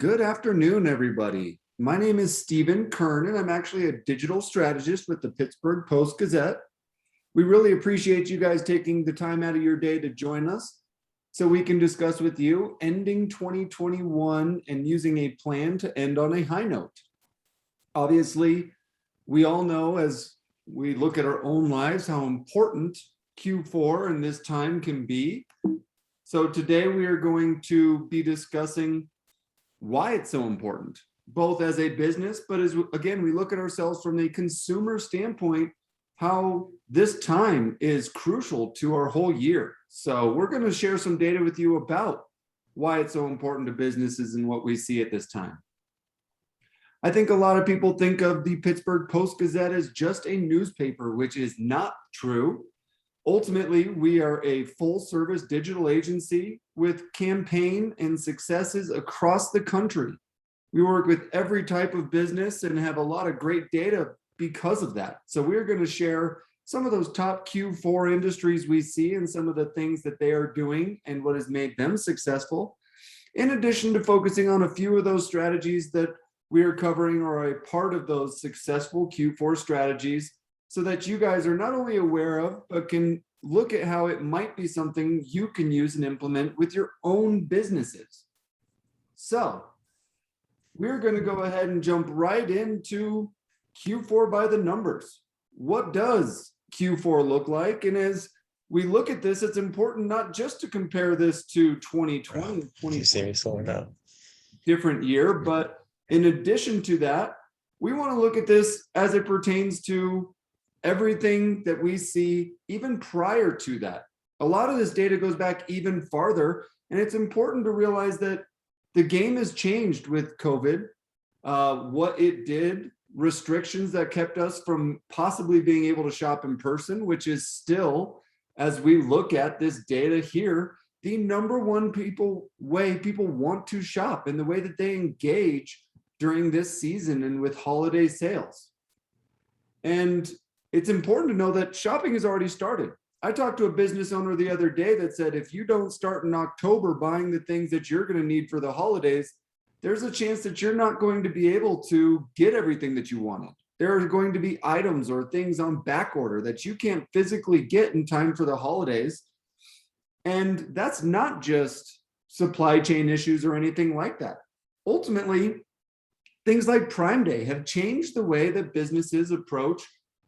Good afternoon, everybody. My name is Stephen Kern, and I'm actually a digital strategist with the Pittsburgh Post-Gazette. We really appreciate you guys taking the time out of your day to join us so we can discuss with you ending 2021 and using a plan to end on a high note. Obviously, we all know as we look at our own lives how important Q4 and this time can be. So today we are going to be discussing why it's so important, both as a business, but as again, we look at ourselves from a consumer standpoint, how this time is crucial to our whole year. So we're going to share some data with you about why it's so important to businesses and what we see at this time. I think a lot of people think of the Pittsburgh Post-Gazette as just a newspaper, which is not true. Ultimately, we are a full-service digital agency with campaign and successes across the country. We work with every type of business and have a lot of great data because of that. So we're going to share some of those top Q4 industries we see and some of the things that they are doing and what has made them successful, in addition to focusing on a few of those strategies that we are covering or are a part of those successful Q4 strategies, so that you guys are not only aware of, but can look at how it might be something you can use and implement with your own businesses. So we're going to go ahead and jump right into Q4 by the numbers. What does Q4 look like? And as we look at this, it's important not just to compare this to 2020, 2020, different year, but in addition to that, we want to look at this as it pertains to everything that we see even prior to that. A lot of this data goes back even farther, and it's important to realize that the game has changed with COVID, what it did, restrictions that kept us from possibly being able to shop in person, which is still, as we look at this data here, the number one way people want to shop and the way that they engage during this season and with holiday sales. And it's important to know that shopping has already started. I talked to a business owner the other day that said, if you don't start in October buying the things that you're going to need for the holidays, there's a chance that you're not going to be able to get everything that you wanted. There are going to be items or things on back order that you can't physically get in time for the holidays. And that's not just supply chain issues or anything like that. Ultimately, things like Prime Day have changed the way that businesses approach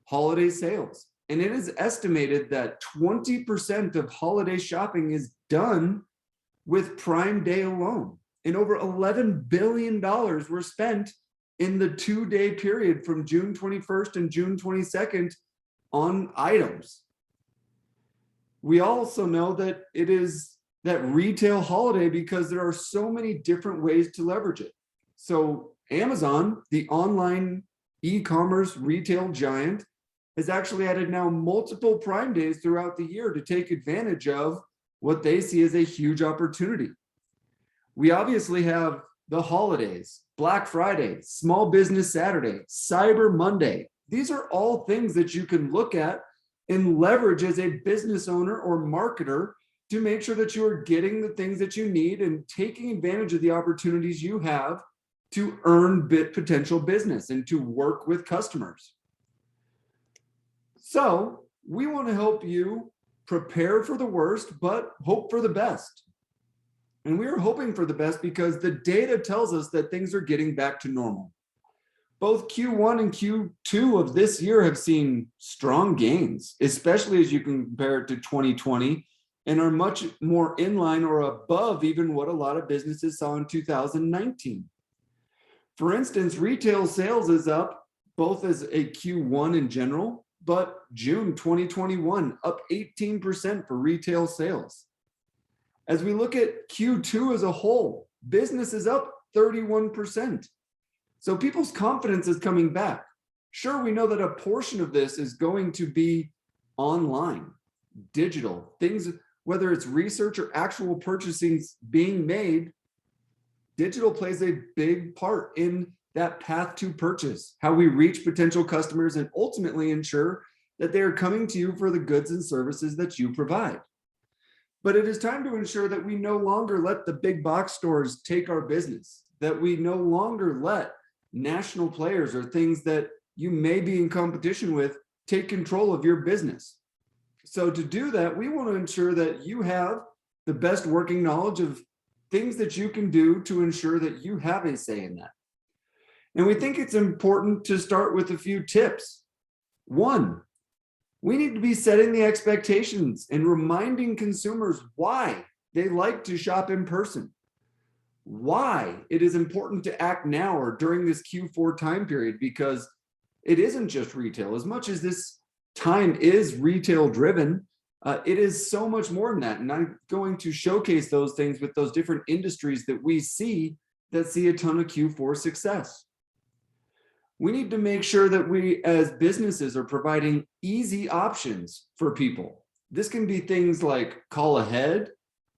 holiday sales. And it is estimated that 20% of holiday shopping is done with Prime Day alone. And over $11 billion were spent in the 2-day period from June 21st and June 22nd on items. We also know that it is that retail holiday because there are so many different ways to leverage it. So Amazon, the online e-commerce retail giant, has actually added now multiple Prime Days throughout the year to take advantage of what they see as a huge opportunity. We obviously have the holidays, Black Friday, Small Business Saturday, Cyber Monday. These are all things that you can look at and leverage as a business owner or marketer to make sure that you are getting the things that you need and taking advantage of the opportunities you have to earn potential business and to work with customers. So we want to help you prepare for the worst, but hope for the best. And we are hoping for the best because the data tells us that things are getting back to normal. Both Q1 and Q2 of this year have seen strong gains, especially as you compare it to 2020, and are much more in line or above even what a lot of businesses saw in 2019. For instance, retail sales is up both as a Q1 in general, but June 2021 up 18% for retail sales. As we look at Q2 as a whole, business is up 31%. So people's confidence is coming back. Sure, we know that a portion of this is going to be online, digital, things, whether it's research or actual purchasing being made, digital plays a big part in that path to purchase, how we reach potential customers and ultimately ensure that they are coming to you for the goods and services that you provide. But it is time to ensure that we no longer let the big box stores take our business. that we no longer let national players or things that you may be in competition with take control of your business. So to do that, we want to ensure that you have the best working knowledge of things that you can do to ensure that you have a say in that. And we think it's important to start with a few tips. One, we need to be setting the expectations and reminding consumers why they like to shop in person, why it is important to act now or during this Q4 time period, because it isn't just retail. As much as this time is retail driven, it is so much more than that. And I'm going to showcase those things with those different industries that we see that see a ton of Q4 success. We need to make sure that we as businesses are providing easy options for people. This can be things like call ahead,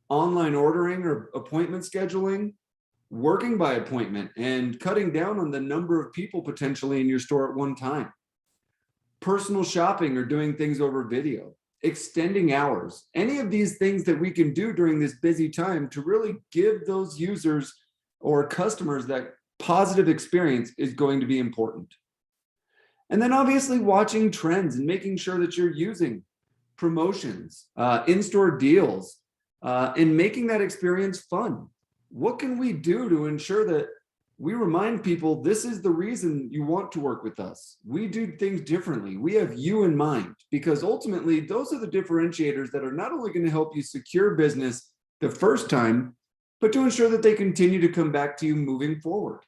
online ordering or appointment scheduling, working by appointment, and cutting down on the number of people potentially in your store at one time. Personal shopping or doing things over video, extending hours, any of these things that we can do during this busy time to really give those users or customers that positive experience is going to be important. And then obviously watching trends and making sure that you're using promotions, in-store deals, and making that experience fun. What can we do to ensure that we remind people this is the reason you want to work with us? We do things differently. We have you in mind, because ultimately those are the differentiators that are not only going to help you secure business the first time, but to ensure that they continue to come back to you moving forward.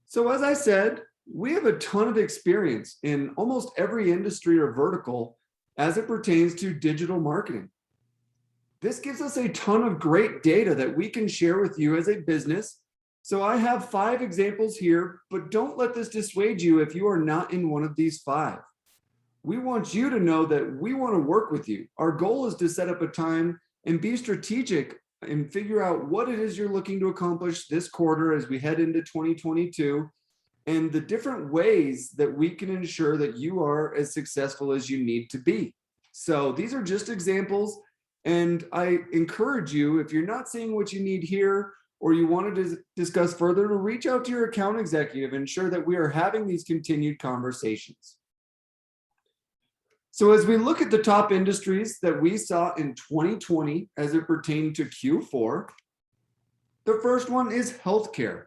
So as I said, we have a ton of experience in almost every industry or vertical as it pertains to digital marketing. This gives us a ton of great data that we can share with you as a business. So I have 5 examples here, but don't let this dissuade you if you are not in one of these 5. We want you to know that we want to work with you. Our goal is to set up a time and be strategic and figure out what it is you're looking to accomplish this quarter as we head into 2022, and the different ways that we can ensure that you are as successful as you need to be. So these are just examples, and I encourage you, if you're not seeing what you need here or you wanted to discuss further, to reach out to your account executive and ensure that we are having these continued conversations. So as we look at the top industries that we saw in 2020 as it pertained to Q4, the first one is healthcare.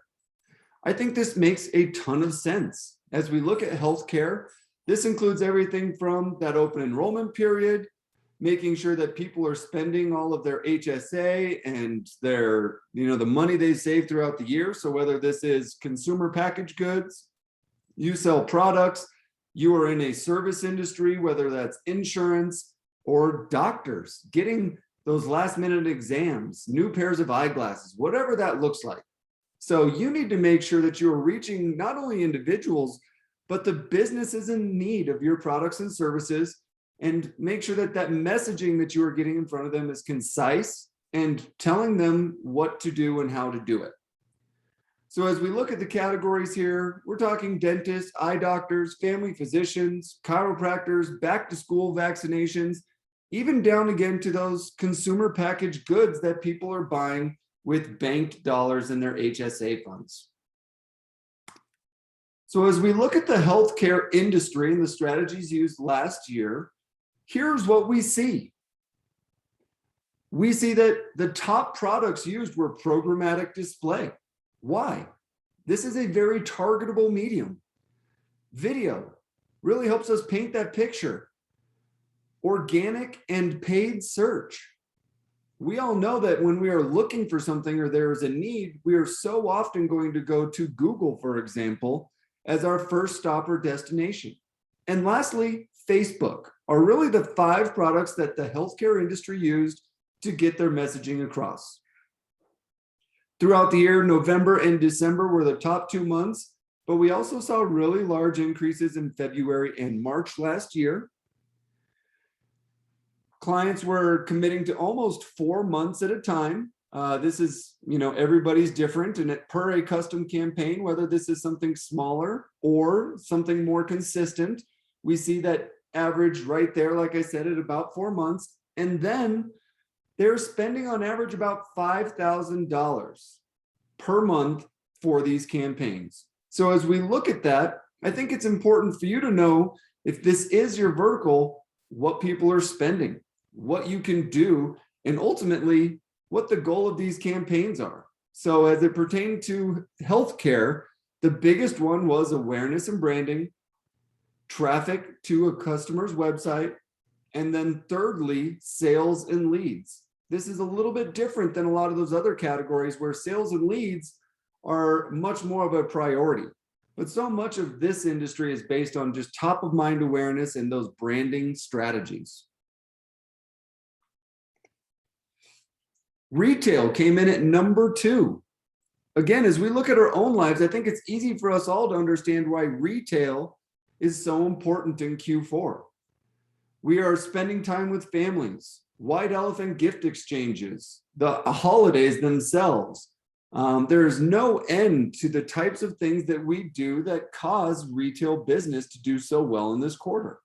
I think this makes a ton of sense. As we look at healthcare, this includes everything from that open enrollment period, making sure that people are spending all of their HSA and their, the money they save throughout the year. So whether this is consumer packaged goods, you sell products, you are in a service industry, whether that's insurance or doctors, getting those last minute exams, new pairs of eyeglasses, whatever that looks like. So you need to make sure that you're reaching not only individuals, but the businesses in need of your products and services, and make sure that that messaging that you are getting in front of them is concise and telling them what to do and how to do it. So as we look at the categories here, we're talking dentists, eye doctors, family physicians, chiropractors, back to school vaccinations, even down again to those consumer packaged goods that people are buying with banked dollars in their HSA funds. So as we look at the healthcare industry and the strategies used last year, here's what we see. We see that the top products used were programmatic display. Why? This is a very targetable medium. Video really helps us paint that picture. Organic and paid search. We all know that when we are looking for something or there is a need, we are so often going to go to Google, for example, as our first stop or destination. And lastly, Facebook are really the 5 products that the healthcare industry used to get their messaging across. Throughout the year, November and December were the top 2 months, but we also saw really large increases in February and March last year. Clients were committing to almost 4 months at a time. This is, everybody's different, and per a custom campaign, whether this is something smaller or something more consistent, we see that average right there, like I said, at about 4 months. And then they're spending on average about $5,000 per month for these campaigns. So as we look at that, I think it's important for you to know, if this is your vertical, what people are spending, what you can do, and ultimately what the goal of these campaigns are. So as it pertained to healthcare, the biggest one was awareness and branding, traffic to a customer's website, and then thirdly, sales and leads. This is a little bit different than a lot of those other categories where sales and leads are much more of a priority. But so much of this industry is based on just top of mind awareness and those branding strategies. Retail came in at number 2. Again, as we look at our own lives, I think it's easy for us all to understand why retail is so important in Q4. We are spending time with families, white elephant gift exchanges, the holidays themselves. There's no end to the types of things that we do that cause retail business to do so well in this quarter.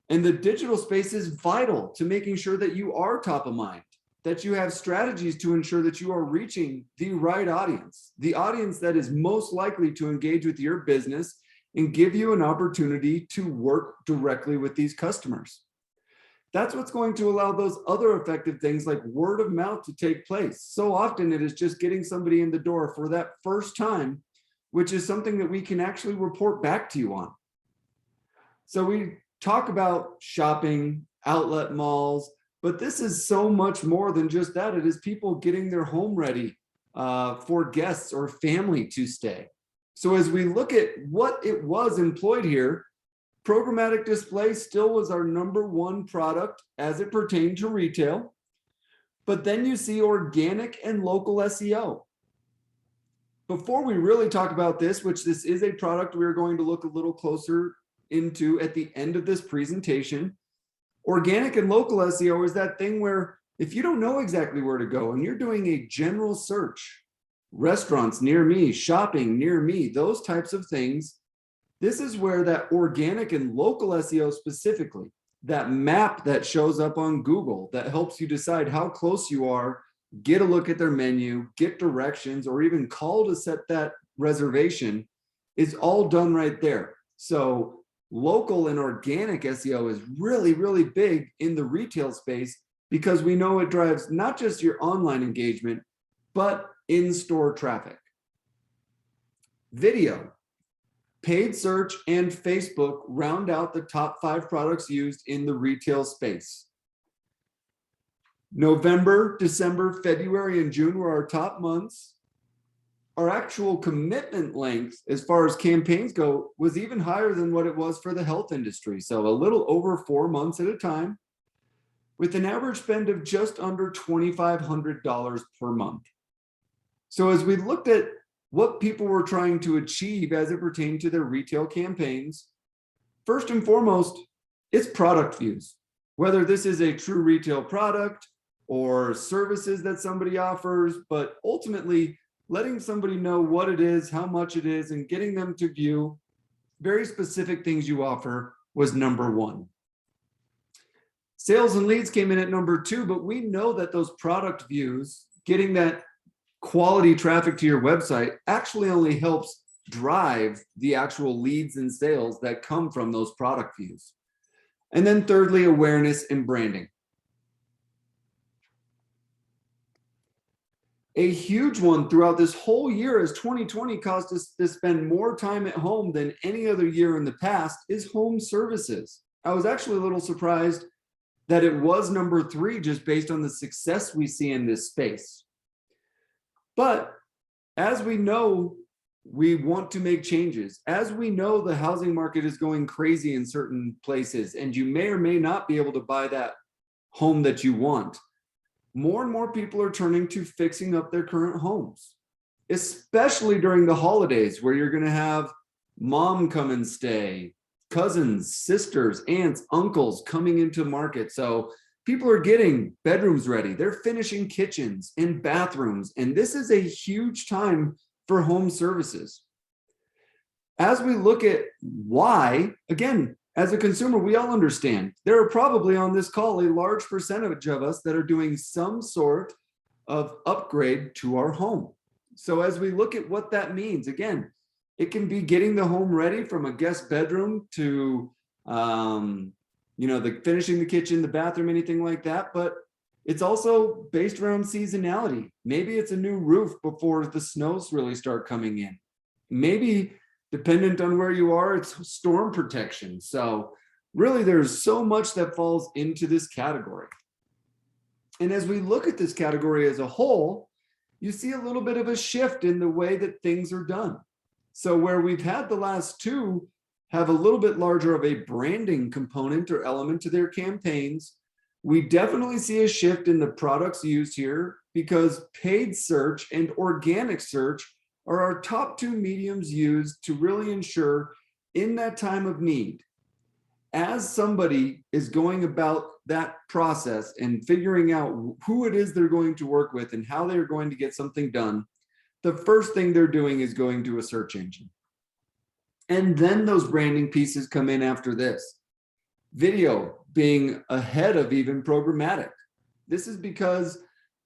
And the digital space is vital to making sure that you are top of mind, that you have strategies to ensure that you are reaching the right audience, the audience that is most likely to engage with your business and give you an opportunity to work directly with these customers. That's what's going to allow those other effective things like word of mouth to take place. So often it is just getting somebody in the door for that first time, which is something that we can actually report back to you on. So we talk about shopping, outlet malls, but this is so much more than just that. It is people getting their home ready for guests or family to stay. So as we look at what it was employed here, programmatic display still was our number 1 product as it pertained to retail. But then you see organic and local SEO. Before we really talk about this, which this is a product we're going to look a little closer into at the end of this presentation, organic and local SEO is that thing where if you don't know exactly where to go and you're doing a general search, restaurants near me, shopping near me, those types of things, this is where that organic and local SEO specifically, that map that shows up on Google that helps you decide how close you are, get a look at their menu, get directions, or even call to set that reservation, is all done right there. So local and organic SEO is really, really big in the retail space because we know it drives not just your online engagement, but in-store traffic. Video, paid search, and Facebook round out the top 5 products used in the retail space. November, December, February, and June were our top months. Our actual commitment length, as far as campaigns go, was even higher than what it was for the health industry. So a little over 4 months at a time, with an average spend of just under $2,500 per month. So as we looked at what people were trying to achieve as it pertained to their retail campaigns, first and foremost, it's product views. Whether this is a true retail product or services that somebody offers, but ultimately letting somebody know what it is, how much it is, and getting them to view very specific things you offer was number 1. Sales and leads came in at number 2, but we know that those product views, getting that quality traffic to your website, actually only helps drive the actual leads and sales that come from those product views. And then thirdly, awareness and branding. A huge one throughout this whole year, as 2020 caused us to spend more time at home than any other year in the past, is home services. I was actually a little surprised that it was number 3 just based on the success we see in this space. But as we know, we want to make changes. As we know, the housing market is going crazy in certain places, and you may or may not be able to buy that home that you want. More and more people are turning to fixing up their current homes, especially during the holidays where you're going to have mom come and stay, cousins, sisters, aunts, uncles coming into market. So people are getting bedrooms ready. They're finishing kitchens and bathrooms. And this is a huge time for home services. As we look at why, again, As a consumer, we all understand there are probably on this call a large percentage of us that are doing some sort of upgrade to our home. So as we look at what that means, again, it can be getting the home ready from a guest bedroom to, the finishing the kitchen, the bathroom, anything like that. But it's also based around seasonality. Maybe it's a new roof before the snows really start coming in. Maybe, dependent on where you are, it's storm protection. So really, there's so much that falls into this category. And as we look at this category as a whole, you see a little bit of a shift in the way that things are done. So where we've had the last two have a little bit larger of a branding component or element to their campaigns, we definitely see a shift in the products used here because paid search and organic search are our top two mediums used to really ensure in that time of need, as somebody is going about that process and figuring out who it is they're going to work with and how they're going to get something done, the first thing they're doing is going to a search engine. And then those branding pieces come in after this. Video being ahead of even programmatic. This is because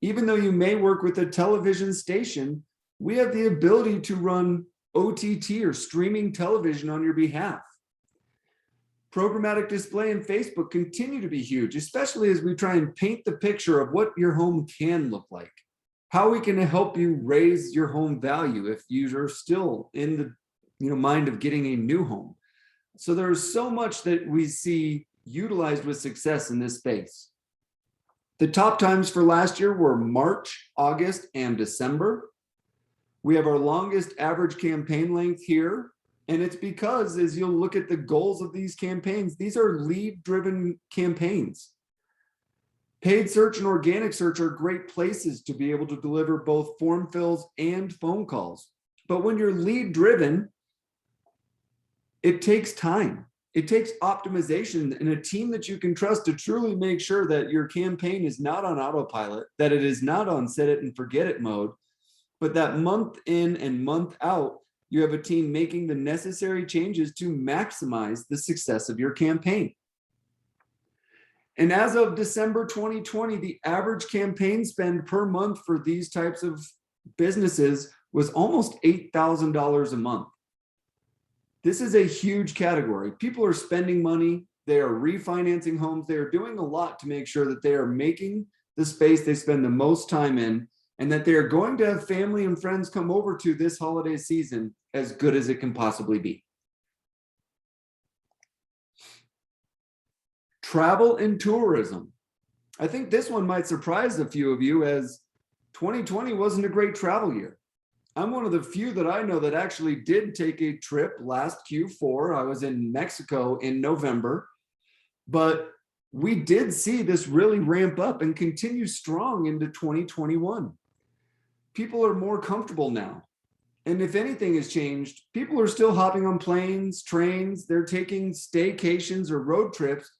even though you may work with a television station, we have the ability to run OTT or streaming television on your behalf. Programmatic display and Facebook continue to be huge, especially as we try and paint the picture of what your home can look like, how we can help you raise your home value if you are still in the mind of getting a new home. So there's so much that we see utilized with success in this space. The top times for last year were March, August, and December. We have our longest average campaign length here. And it's because as you'll look at the goals of these campaigns, these are lead-driven campaigns. Paid search and organic search are great places to be able to deliver both form fills and phone calls. But when you're lead-driven, it takes time. It takes optimization and a team that you can trust to truly make sure that your campaign is not on autopilot, that it is not on set it and forget it mode, but that month in and month out, you have a team making the necessary changes to maximize the success of your campaign. And as of December 2020, the average campaign spend per month for these types of businesses was almost $8,000 a month. This is a huge category. People are spending money. They are refinancing homes. They are doing a lot to make sure that they are making the space they spend the most time in, and that they are going to have family and friends come over to this holiday season as good as it can possibly be. Travel and tourism. I think this one might surprise a few of you, as 2020 wasn't a great travel year. I'm one of the few that I know that actually did take a trip last Q4. I was in Mexico in November, but we did see this really ramp up and continue strong into 2021. People are more comfortable now. And if anything has changed, people are still hopping on planes, trains, they're taking staycations or road trips.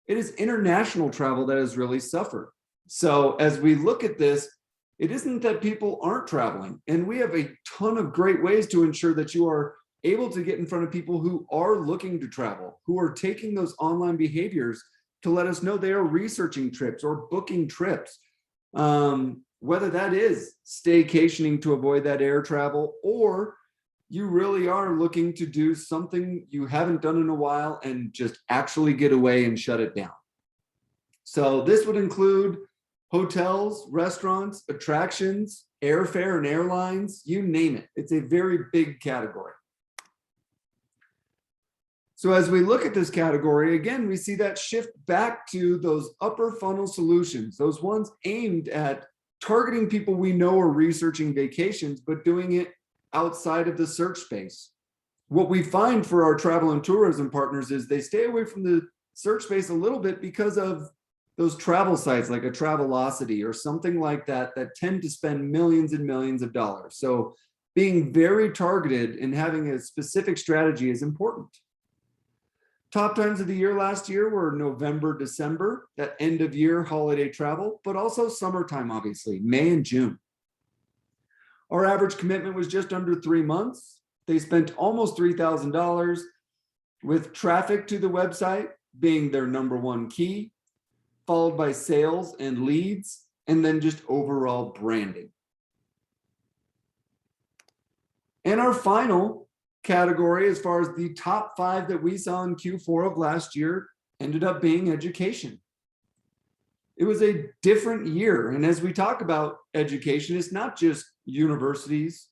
It is international travel that has really suffered. So as we look at this, it isn't that people aren't traveling. And we have a ton of great ways to ensure that you are able to get in front of people who are looking to travel, who are taking those online behaviors to let us know they are researching trips or booking trips. Whether that is staycationing to avoid that air travel, or you really are looking to do something you haven't done in a while and just actually get away and shut it down. So this would include hotels, restaurants, attractions, airfare and airlines, you name it. It's a very big category. So as we look at this category, again, we see that shift back to those upper funnel solutions, those ones aimed at targeting people we know are researching vacations, but doing it outside of the search space. What we find for our travel and tourism partners is they stay away from the search space a little bit because of those travel sites like a Travelocity or something like that, that tend to spend millions and millions of dollars. So being very targeted and having a specific strategy is important. Top times of the year last year were November, December, that end of year holiday travel, but also summertime, obviously, May and June. Our average commitment was just under 3 months. They spent almost $3,000. with traffic to the website being their number one key, followed by sales and leads, and then just overall branding. And our final category, as far as the top 5 that we saw in Q4 of last year, ended up being education. It was a different year. And as we talk about education, it's not just universities,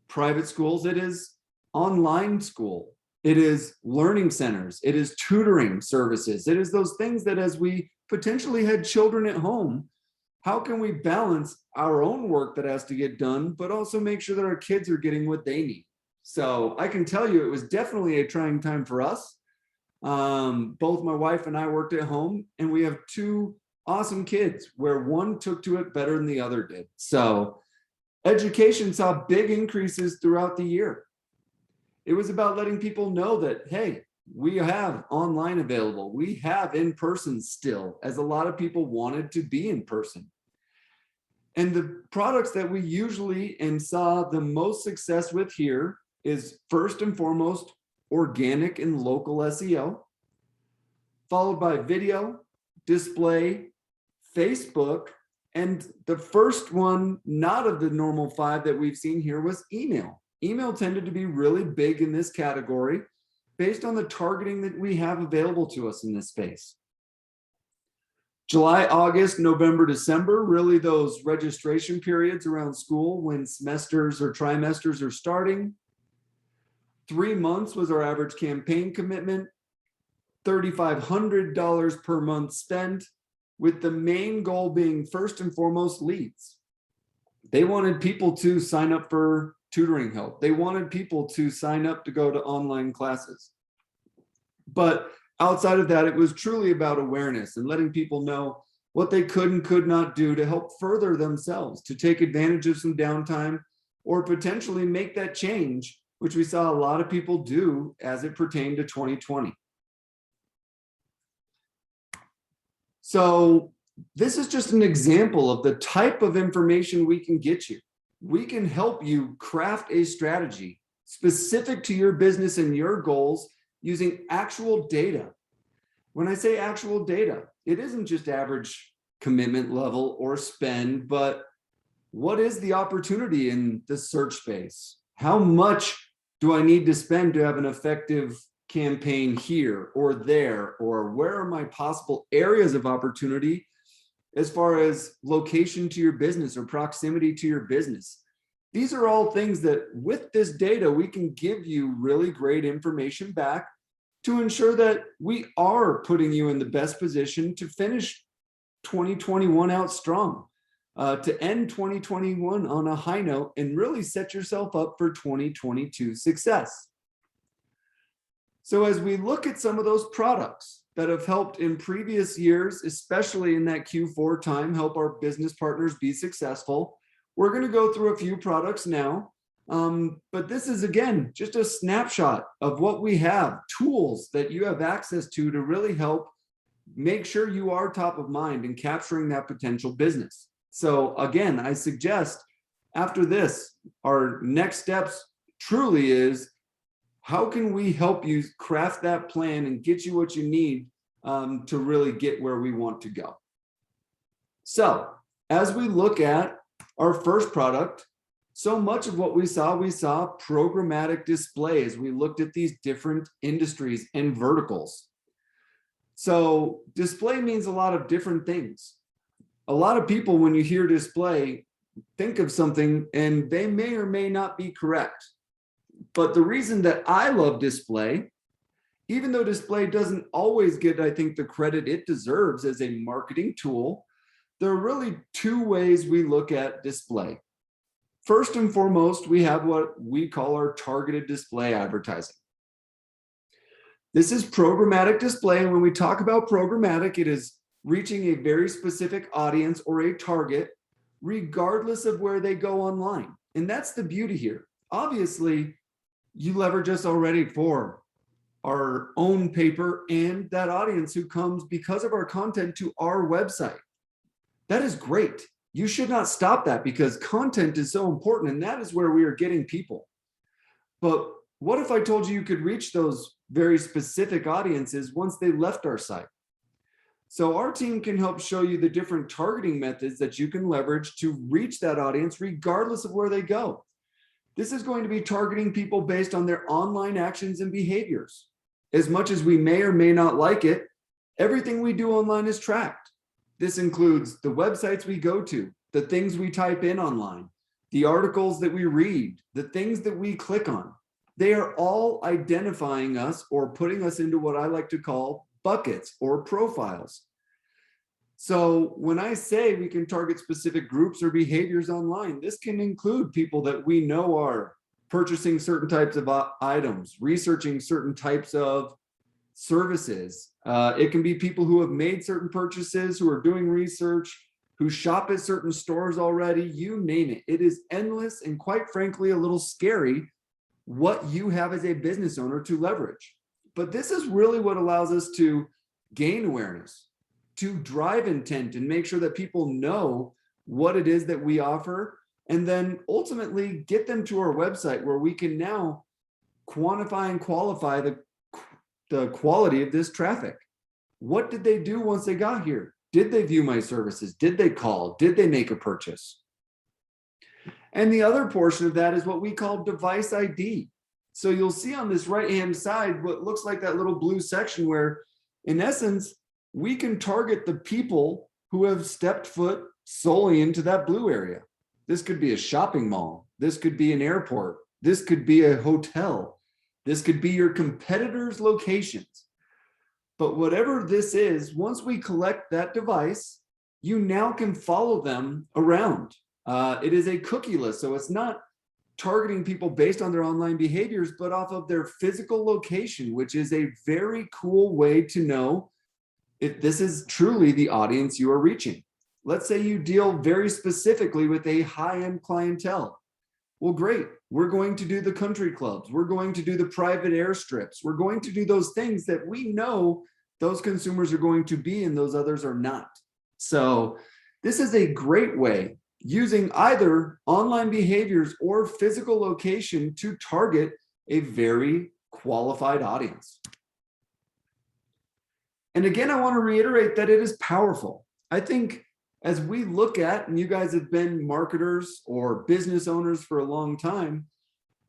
private schools, it is online school. It is learning centers. It is tutoring services. It is those things that as we potentially had children at home, how can we balance our own work that has to get done, but also make sure that our kids are getting what they need? So I can tell you it was definitely a trying time for us. Both my wife and I worked at home, and we have 2 awesome kids where one took to it better than the other did. So education saw big increases throughout the year. It was about letting people know that, hey, we have online available. We have in person still, as a lot of people wanted to be in person. And the products that we usually and saw the most success with here is first and foremost, organic and local SEO, followed by video, display, Facebook, and the first one, not of the normal 5 that we've seen here, was email. Email tended to be really big in this category based on the targeting that we have available to us in this space. July, August, November, December, really those registration periods around school when semesters or trimesters are starting. 3 months was our average campaign commitment, $3,500 per month spent, with the main goal being first and foremost leads. They wanted people to sign up for tutoring help. They wanted people to sign up to go to online classes. But outside of that, it was truly about awareness and letting people know what they could and could not do to help further themselves, to take advantage of some downtime, or potentially make that change, which we saw a lot of people do as it pertained to 2020. So this is just an example of the type of information we can get you. We can help you craft a strategy specific to your business and your goals using actual data. When I say actual data, it isn't just average commitment level or spend, but what is the opportunity in the search space? How much do I need to spend to have an effective campaign here or there, or where are my possible areas of opportunity as far as location to your business or proximity to your business? These are all things that with this data, we can give you really great information back to ensure that we are putting you in the best position to finish 2021 out strong, to end 2021 on a high note and really set yourself up for 2022 success. So as we look at some of those products that have helped in previous years, especially in that Q4 time, help our business partners be successful, we're going to go through a few products now. But this is, again, just a snapshot of what we have, tools that you have access to really help make sure you are top of mind in capturing that potential business. So again, I suggest after this, our next steps truly is, how can we help you craft that plan and get you what you need to really get where we want to go? So as we look at our first product, so much of what we saw programmatic display as we looked at these different industries and verticals. So display means a lot of different things. A lot of people, when you hear display, think of something and they may or may not be correct. But the reason that I love display, even though display doesn't always get, I think, the credit it deserves as a marketing tool, there are really 2 ways we look at display. First and foremost, we have what we call our targeted display advertising. This is programmatic display. And when we talk about programmatic, it is reaching a very specific audience or a target, regardless of where they go online. And that's the beauty here. Obviously, you leverage us already for our own paper and that audience who comes because of our content to our website. That is great. You should not stop that because content is so important and that is where we are getting people. But what if I told you you could reach those very specific audiences once they left our site. So our team can help show you the different targeting methods that you can leverage to reach that audience regardless of where they go. This is going to be targeting people based on their online actions and behaviors. As much as we may or may not like it, everything we do online is tracked. This includes the websites we go to, the things we type in online, the articles that we read, the things that we click on. They are all identifying us or putting us into what I like to call buckets or profiles. So when I say we can target specific groups or behaviors online, this can include people that we know are purchasing certain types of items, researching certain types of services. It can be people who have made certain purchases, who are doing research, who shop at certain stores already, you name it. It is endless and quite frankly, a little scary what you have as a business owner to leverage. But this is really what allows us to gain awareness, to drive intent and make sure that people know what it is that we offer, and then ultimately get them to our website where we can now quantify and qualify the quality of this traffic. What did they do once they got here? Did they view my services? Did they call? Did they make a purchase? And the other portion of that is what we call device ID. So you'll see on this right-hand side what looks like that little blue section where, in essence, we can target the people who have stepped foot solely into that blue area. This could be a shopping mall. This could be an airport. This could be a hotel. This could be your competitors' locations. But whatever this is, once we collect that device, you now can follow them around. It is a cookieless, so it's not targeting people based on their online behaviors, but off of their physical location, which is a very cool way to know if this is truly the audience you are reaching. Let's say you deal very specifically with a high-end clientele. Well, great. We're going to do the country clubs. We're going to do the private airstrips. We're going to do those things that we know those consumers are going to be and those others are not. So this is a great way using either online behaviors or physical location to target a very qualified audience. And again, I want to reiterate that it is powerful. I think as we look at, and you guys have been marketers or business owners for a long time,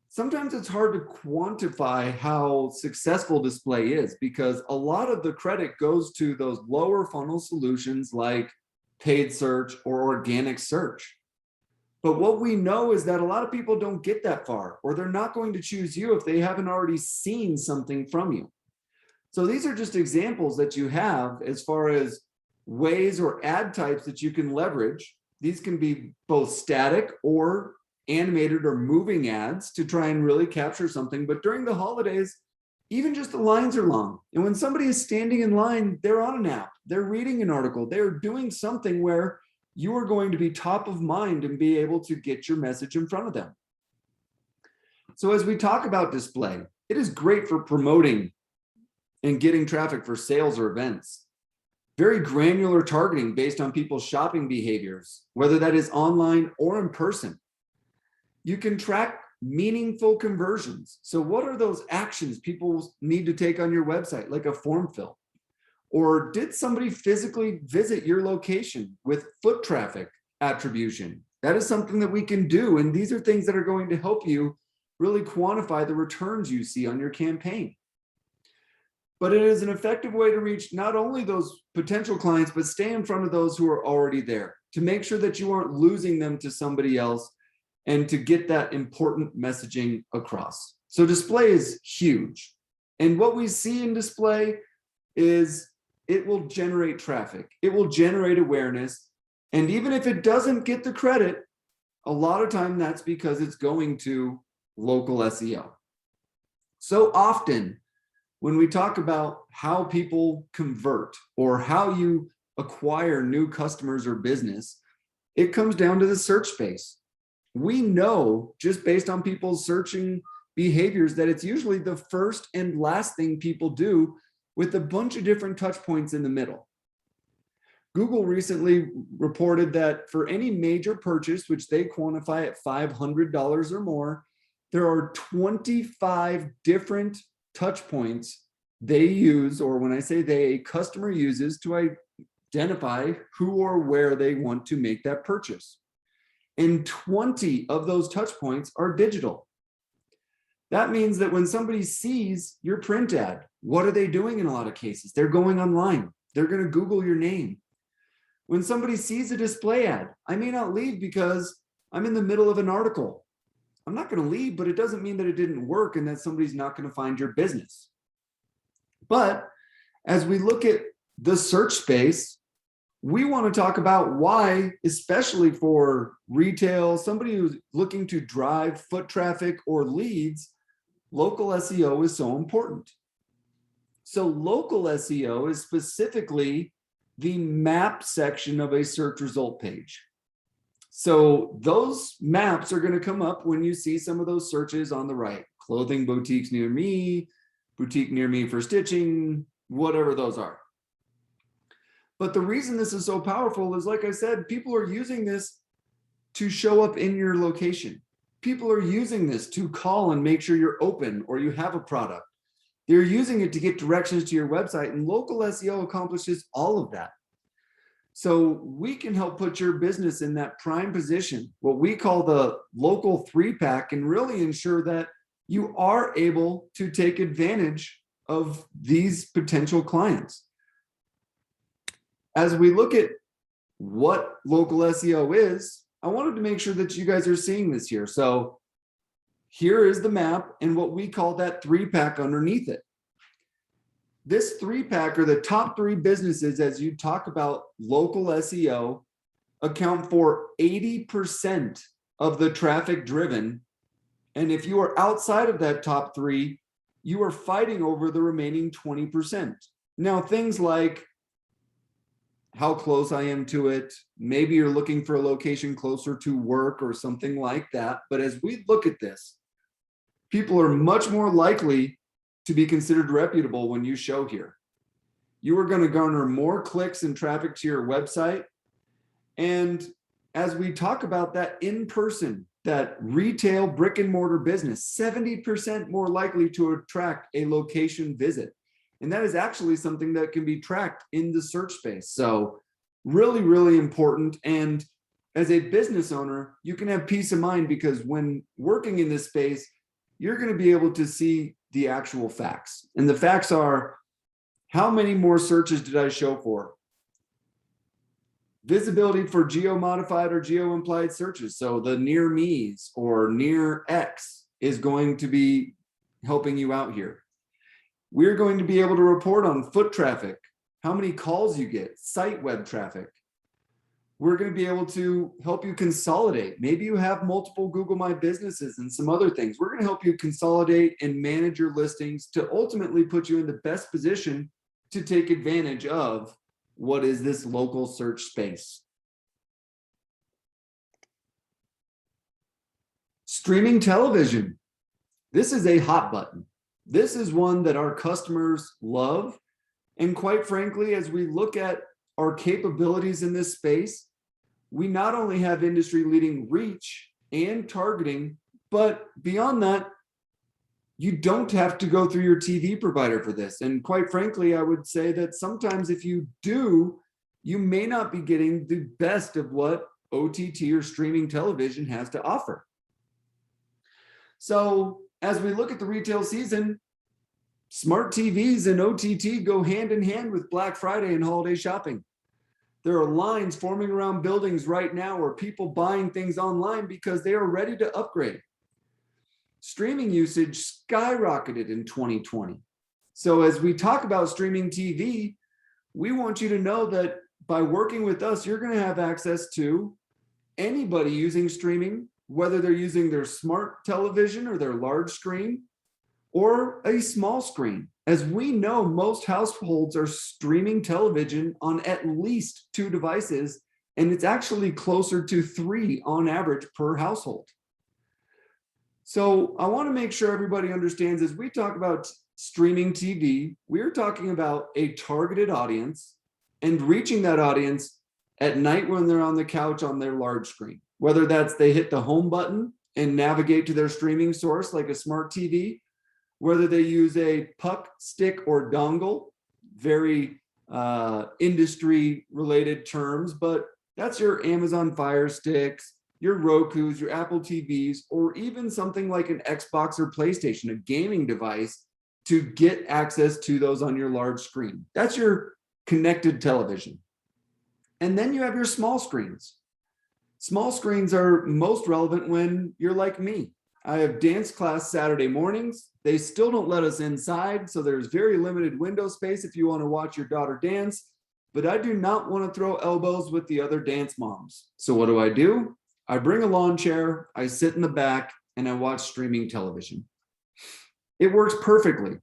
sometimes it's hard to quantify how successful display is because a lot of the credit goes to those lower funnel solutions like paid search or organic search. But what we know is that a lot of people don't get that far, or they're not going to choose you if they haven't already seen something from you. So these are just examples that you have as far as ways or ad types that you can leverage. These can be both static or animated or moving ads to try and really capture something. But during the holidays, even just the lines are long. And when somebody is standing in line, they're on an app, they're reading an article, they're doing something where you are going to be top of mind and be able to get your message in front of them. So as we talk about display, it is great for promoting and getting traffic for sales or events. Very granular targeting based on people's shopping behaviors, whether that is online or in person. You can track meaningful conversions. So what are those actions people need to take on your website, like a form fill? Or did somebody physically visit your location with foot traffic attribution? That is something that we can do. And these are things that are going to help you really quantify the returns you see on your campaign. But it is an effective way to reach not only those potential clients, but stay in front of those who are already there to make sure that you aren't losing them to somebody else and to get that important messaging across. So display is huge. And what we see in display is it will generate traffic. It will generate awareness. And even if it doesn't get the credit, a lot of time that's because it's going to local SEO. So often, when we talk about how people convert or how you acquire new customers or business, it comes down to the search space. We know just based on people's searching behaviors that it's usually the first and last thing people do with a bunch of different touch points in the middle. Google recently reported that for any major purchase, which they quantify at $500 or more, there are 25 different touch points they use, or when I say they, a customer uses to identify who or where they want to make that purchase. And 20 of those touch points are digital. That means that when somebody sees your print ad, what are they doing in a lot of cases? They're going online. They're going to Google your name. When somebody sees a display ad, I may not leave because I'm in the middle of an article. I'm not going to leave, but it doesn't mean that it didn't work and that somebody's not going to find your business. But as we look at the search space, we want to talk about why, especially for retail, somebody who's looking to drive foot traffic or leads, local SEO is so important. So local SEO is specifically the map section of a search result page. So those maps are going to come up when you see some of those searches on the right. Clothing boutiques near me, boutique near me for stitching, whatever those are. But the reason this is so powerful is, like I said, people are using this to show up in your location. People are using this to call and make sure you're open or you have a product. They're using it to get directions to your website, and local SEO accomplishes all of that. So we can help put your business in that prime position, what we call the local 3-pack, and really ensure that you are able to take advantage of these potential clients. As we look at what local SEO is, I wanted to make sure that you guys are seeing this here. So here is the map and what we call that 3-pack underneath it. This 3-pack, or the top 3 businesses, as you talk about local SEO, account for 80% of the traffic driven. And if you are outside of that top 3, you are fighting over the remaining 20%. Now, things like how close I am to it, maybe you're looking for a location closer to work or something like that. But as we look at this, people are much more likely to be considered reputable when you show here. You are going to garner more clicks and traffic to your website. And as we talk about that in person, that retail brick and mortar business, 70% more likely to attract a location visit. And that is actually something that can be tracked in the search space. So really, really important. And as a business owner, you can have peace of mind because when working in this space, you're going to be able to see the actual facts. And the facts are, how many more searches did I show for? Visibility for geo-modified or geo-implied searches. So the near me's or near X is going to be helping you out here. We're going to be able to report on foot traffic, how many calls you get, site web traffic. We're going to be able to help you consolidate. Maybe you have multiple Google My Businesses and some other things. We're going to help you consolidate and manage your listings to ultimately put you in the best position to take advantage of what is this local search space. Streaming television. This is a hot button. This is one that our customers love. And quite frankly, as we look at our capabilities in this space, we not only have industry-leading reach and targeting, but beyond that, you don't have to go through your TV provider for this. And quite frankly, I would say that sometimes if you do, you may not be getting the best of what OTT or streaming television has to offer. So as we look at the retail season, smart TVs and OTT go hand in hand with Black Friday and holiday shopping. There are lines forming around buildings right now where people buying things online because they are ready to upgrade. Streaming usage skyrocketed in 2020. So as we talk about streaming TV, we want you to know that by working with us, you're going to have access to anybody using streaming, whether they're using their smart television or their large screen or a small screen. As we know, most households are streaming television on at least 2 devices, and it's actually closer to 3 on average per household. So I want to make sure everybody understands, as we talk about streaming TV, we're talking about a targeted audience and reaching that audience at night when they're on the couch on their large screen, whether that's they hit the home button and navigate to their streaming source like a smart TV, whether they use a puck, stick, or dongle, very industry related terms, but that's your Amazon Fire Sticks, your Rokus, your Apple TVs, or even something like an Xbox or PlayStation, a gaming device, to get access to those on your large screen. That's your connected television. And then you have your small screens. Small screens are most relevant when you're like me. I have dance class Saturday mornings. They still don't let us inside, so there's very limited window space if you want to watch your daughter dance, but I do not want to throw elbows with the other dance moms. So what do? I bring a lawn chair, I sit in the back, and I watch streaming television. It works perfectly.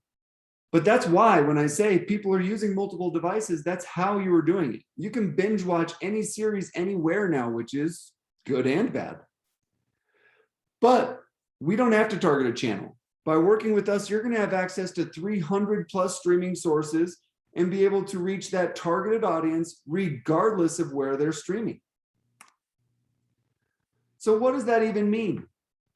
But that's why when I say people are using multiple devices, that's how you are doing it. You can binge watch any series anywhere now, which is good and bad. But we don't have to target a channel. By working with us, you're going to have access to 300 plus streaming sources and be able to reach that targeted audience regardless of where they're streaming. So what does that even mean?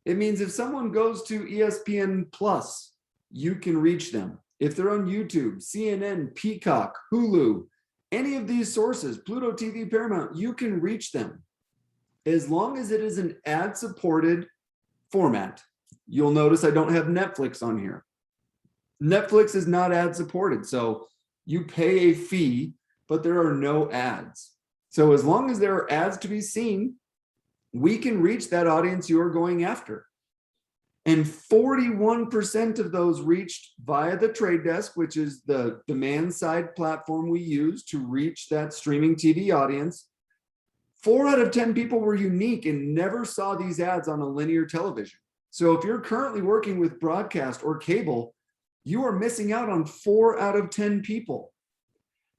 It means if someone goes to ESPN Plus, you can reach them. If they're on YouTube, CNN, Peacock, Hulu, any of these sources, Pluto TV, Paramount, you can reach them. As long as it is an ad-supported format. You'll notice I don't have Netflix on here. Netflix is not ad-supported, so you pay a fee, but there are no ads. So as long as there are ads to be seen, we can reach that audience you're going after. And 41% of those reached via the Trade Desk, which is the demand side platform we use to reach that streaming TV audience. 4 out of 10 people were unique and never saw these ads on a linear television. So if you're currently working with broadcast or cable, you are missing out on 4 out of 10 people.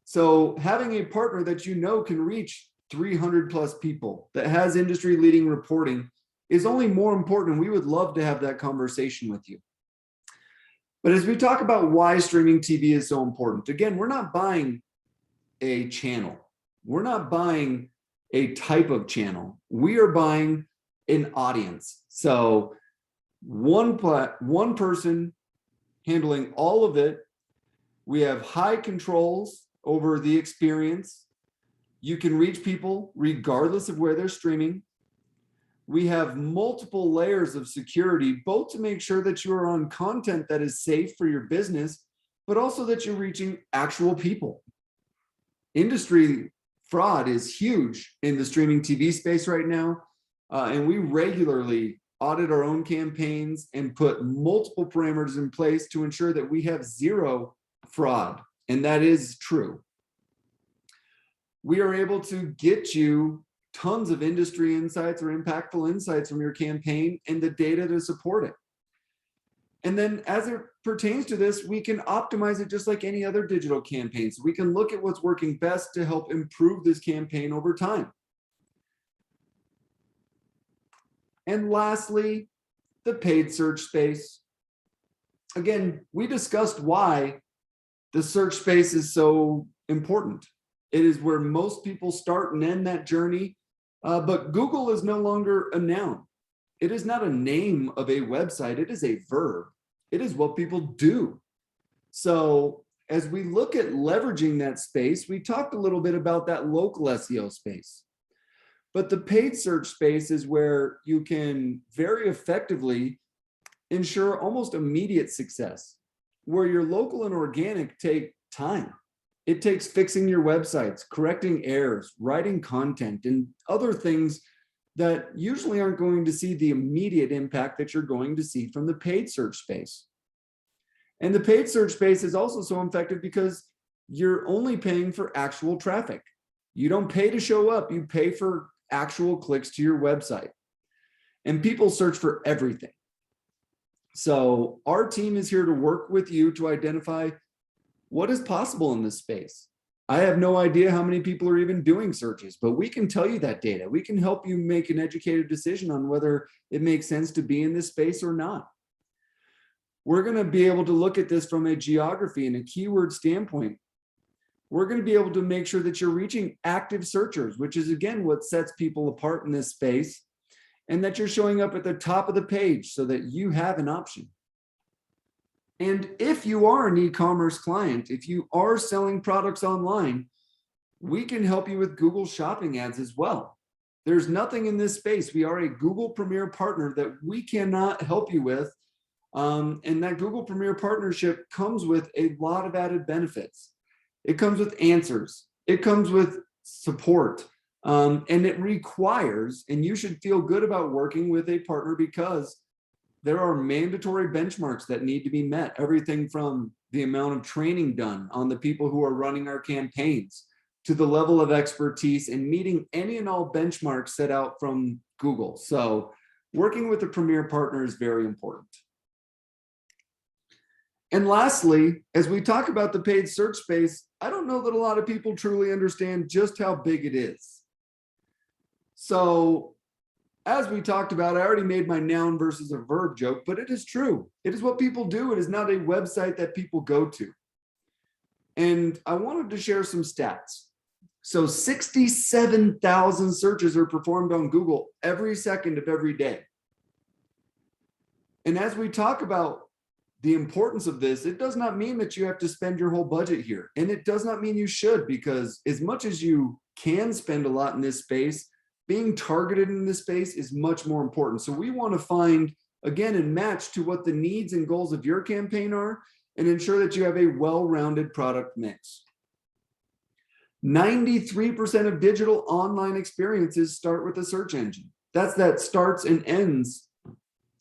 So having a partner that you know can reach 300 plus people, that has industry leading reporting, is only more important. We would love to have that conversation with you. But as we talk about why streaming TV is so important, again, we're not buying a channel. We're not buying a type of channel. We are buying an audience. So one person handling all of it. We have high controls over the experience. You can reach people regardless of where they're streaming. We have multiple layers of security, both to make sure that you are on content that is safe for your business, but also that you're reaching actual people. Industry fraud is huge in the streaming TV space right now, and we regularly audit our own campaigns and put multiple parameters in place to ensure that we have zero fraud, and that is true. We are able to get you tons of industry insights or impactful insights from your campaign and the data to support it. And then as it pertains to this, we can optimize it just like any other digital campaign. So we can look at what's working best to help improve this campaign over time. And lastly, the paid search space. Again, we discussed why the search space is so important. It is where most people start and end that journey. But Google is no longer a noun. It is not a name of a website. It is a verb. It is what people do. So as we look at leveraging that space, we talked a little bit about that local SEO space. But the paid search space is where you can very effectively ensure almost immediate success, where your local and organic take time. It takes fixing your websites, correcting errors, writing content, and other things that usually aren't going to see the immediate impact that you're going to see from the paid search space. And the paid search space is also so effective because you're only paying for actual traffic. You don't pay to show up, you pay for actual clicks to your website. And people search for everything. So our team is here to work with you to identify what is possible in this space. I have no idea how many people are even doing searches, but we can tell you that data. We can help you make an educated decision on whether it makes sense to be in this space or not. We're going to be able to look at this from a geography and a keyword standpoint. We're going to be able to make sure that you're reaching active searchers, which is again what sets people apart in this space, and that you're showing up at the top of the page so that you have an option. And if you are an e-commerce client, if you are selling products online, we can help you with Google Shopping ads as well. There's nothing in this space. We are a Google Premier partner that we cannot help you with. And that Google Premier partnership comes with a lot of added benefits. It comes with answers. It comes with support. And it requires, and you should feel good about working with a partner because there are mandatory benchmarks that need to be met. Everything from the amount of training done on the people who are running our campaigns to the level of expertise and meeting any and all benchmarks set out from Google. So working with a premier partner is very important. And lastly, as we talk about the paid search space, I don't know that a lot of people truly understand just how big it is. So as we talked about, I already made my noun versus a verb joke, but it is true. It is what people do. It is not a website that people go to. And I wanted to share some stats. So 67,000 searches are performed on Google every second of every day. And as we talk about the importance of this, it does not mean that you have to spend your whole budget here. And it does not mean you should, because as much as you can spend a lot in this space, being targeted in this space is much more important. So we want to find, again, and match to what the needs and goals of your campaign are and ensure that you have a well-rounded product mix. 93% of digital online experiences start with a search engine. That's that starts and ends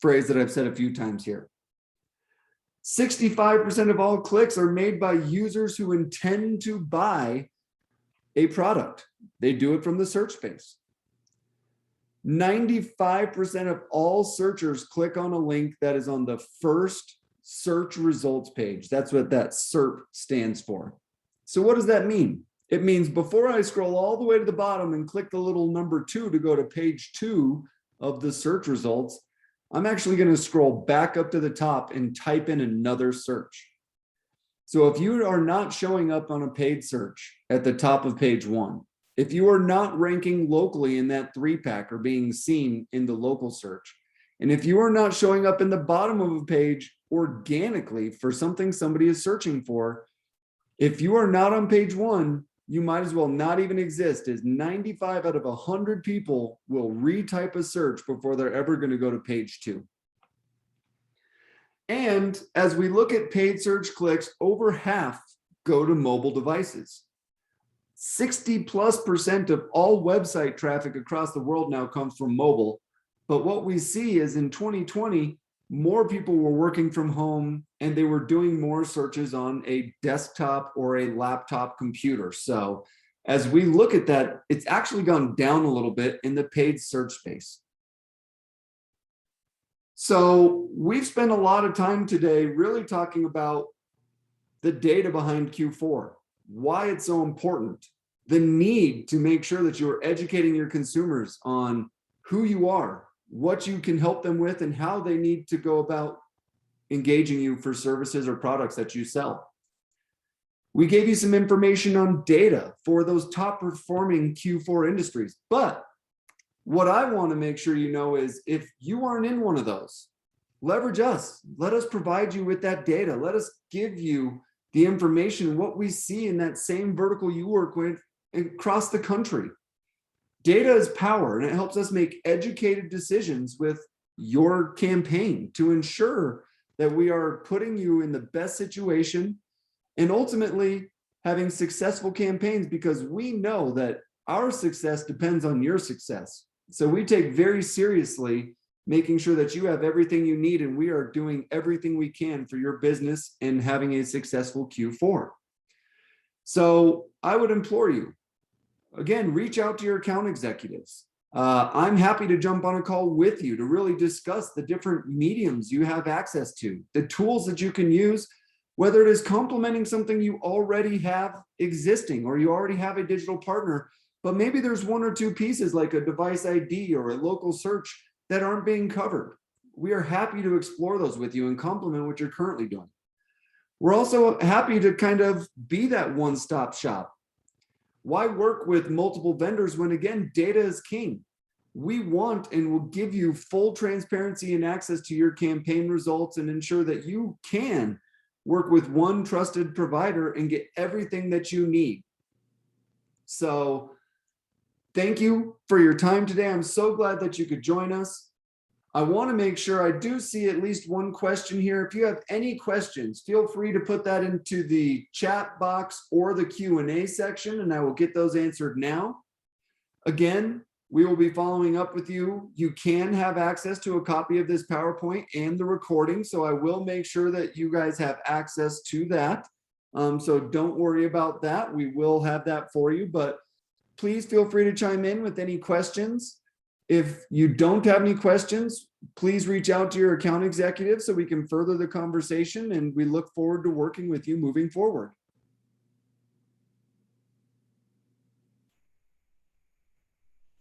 phrase that I've said a few times here. 65% of all clicks are made by users who intend to buy a product. They do it from the search space. 95% of all searchers click on a link that is on the first search results page. That's what that SERP stands for. So what does that mean? It means before I scroll all the way to the bottom and click the little number 2 to go to page 2 of the search results, I'm actually going to scroll back up to the top and type in another search. So if you are not showing up on a paid search at the top of page 1, if you are not ranking locally in that 3-pack or being seen in the local search, and if you are not showing up in the bottom of a page organically for something somebody is searching for, if you are not on page 1, you might as well not even exist, as 95 out of 100 people will retype a search before they're ever going to go to page 2. And as we look at paid search clicks, over half go to mobile devices. 60+% of all website traffic across the world now comes from mobile. But what we see is in 2020, more people were working from home and they were doing more searches on a desktop or a laptop computer. So as we look at that, it's actually gone down a little bit in the paid search space. So we've spent a lot of time today really talking about the data behind Q4, why it's so important, the need to make sure that you're educating your consumers on who you are, what you can help them with, and how they need to go about engaging you for services or products that you sell. We gave you some information on data for those top performing Q4 industries. But what I want to make sure you know is if you aren't in one of those, leverage us. Let us provide you with that data. Let us give you the information, what we see in that same vertical you work with across the country. Data is power, and it helps us make educated decisions with your campaign to ensure that we are putting you in the best situation and ultimately having successful campaigns, because we know that our success depends on your success. So we take very seriously making sure that you have everything you need, and we are doing everything we can for your business and having a successful Q4. So I would implore you, again, reach out to your account executives. I'm happy to jump on a call with you to really discuss the different mediums you have access to, the tools that you can use, whether it is complementing something you already have existing or you already have a digital partner, but maybe there's 1 or 2 pieces like a device ID or a local search that aren't being covered. We are happy to explore those with you and complement what you're currently doing. We're also happy to kind of be that one-stop shop. Why work with multiple vendors when, again, data is king? We want and will give you full transparency and access to your campaign results and ensure that you can work with one trusted provider and get everything that you need. So thank you for your time today. I'm so glad that you could join us. I want to make sure I do see at least one question here. If you have any questions, feel free to put that into the chat box or the Q&A section, and I will get those answered now. Again, we will be following up with you. You can have access to a copy of this PowerPoint and the recording, so I will make sure that you guys have access to that. So don't worry about that. We will have that for you, but please feel free to chime in with any questions. If you don't have any questions, please reach out to your account executive so we can further the conversation, and we look forward to working with you moving forward.